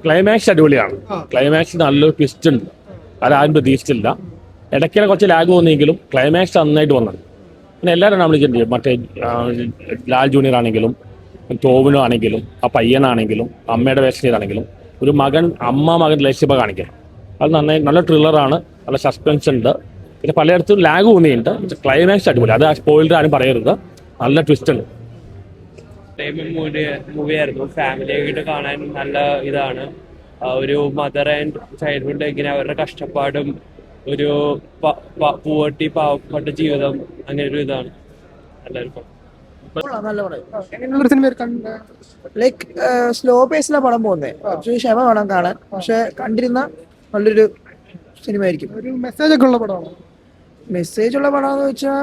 Climax അടിപൊളിയാണ്. Climax നല്ലൊരു twist ഉണ്ട്, അതാരും പ്രതീക്ഷിച്ചില്ല. ഇടയ്ക്കിടെ കുറച്ച് ലാഗ് തോന്നിയെങ്കിലും ക്ലൈമാക്സ് നന്നായിട്ട് വന്നത്. പിന്നെ എല്ലാവരും വിളിച്ചിട്ടുണ്ട്, മറ്റേ ലാൽ ജൂനിയർ ആണെങ്കിലും ടോവിനോ ആണെങ്കിലും ആ പയ്യനാണെങ്കിലും അമ്മയുടെ വേഷത്തിലാണെങ്കിലും ഒരു മകൻ റിലേഷൻഷിപ്പ് കാണിക്കണം. അത് നന്നായി, നല്ല ത്രില്ലറാണ്, നല്ല സസ്പെൻസ് ഉണ്ട്. പിന്നെ പലയിടത്തും ലാഗ് തോന്നിയിട്ടുണ്ട്. ക്ലൈമാക്സ് അടിപൊളി, അത് സ്പോയിലർ ആരും പറയരുത്, നല്ല ട്വിസ്റ്റ് ഉണ്ട്. മൂവിയായിരുന്നു, ഫാമിലി ആയിട്ട് കാണാൻ നല്ല ഇതാണ്. ഒരു മദർ ആൻഡ് ചൈൽഡ്ഹുഡ് ഇങ്ങനെ അവരുടെ കഷ്ടപ്പാടും ഒരു പൂവർട്ടി പാവപ്പെട്ട ജീവിതം അങ്ങനെ ഒരു ഇതാണ്. എല്ലാവർക്കും ലൈക്ക് സ്ലോ പേസിലെ പടം പോകുന്നത്, കുറച്ച് ക്ഷമ വേണം കാണാൻ. പക്ഷെ കണ്ടിരുന്ന നല്ലൊരു സിനിമ ആയിരിക്കും. ഒരു മെസ്സേജ് ഒക്കെ ഉള്ള പടമാണ്. മെസ്സേജ് ഉള്ള പടമാണെന്ന് വെച്ചാൽ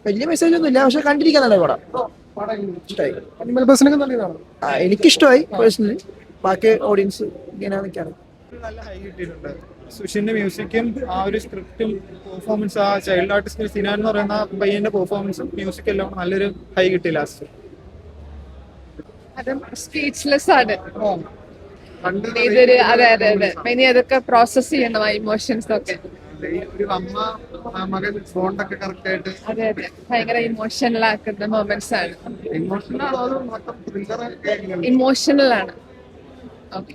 വലിയ മെസ്സേജ് ഒന്നും ഇല്ല, പക്ഷെ കണ്ടിരിക്കാൻ നല്ല പടം. ഇഷ്ടമായി, എനിക്കിഷ്ടമായി പേഴ്സണലി. ബാക്കി ഓഡിയൻസ് ഇങ്ങനെയാണ്. നല്ല ഹൈ കിട്ടിയിട്ടുണ്ട്. സുഷിന്റെ മ്യൂസിക്കും ആ ഒരു സ്ക്രിപ്റ്റും പെർഫോമൻസ്, ആ ചൈൽഡ് ആർട്ടിസ്റ്റ് സിനാൻ എന്ന് പറയുന്ന പയ്യന്റെ പെർഫോമൻസും മ്യൂസിക്കും എല്ലാം നല്ല ഹൈ കിട്ടി ലാസ്റ്റ്. സ്പീച്ച്ലെസ് ആണ് ഇതൊരു. അതെ അതെ അതെ, ഇനി അതൊക്കെ പ്രോസസ് ചെയ്യണം, ആ ഇമോഷൻസ് ഒക്കെ. മകൻ ഫോണ്ടൊക്കെ കറക്റ്റ് ആയിട്ട് അതെ അതെ, ഭയങ്കര ഇമോഷണൽ ആക്കുന്ന മൊമെന്റ്സ് ആണ്. ഇമോഷണൽ ആണ്. ഓക്കെ.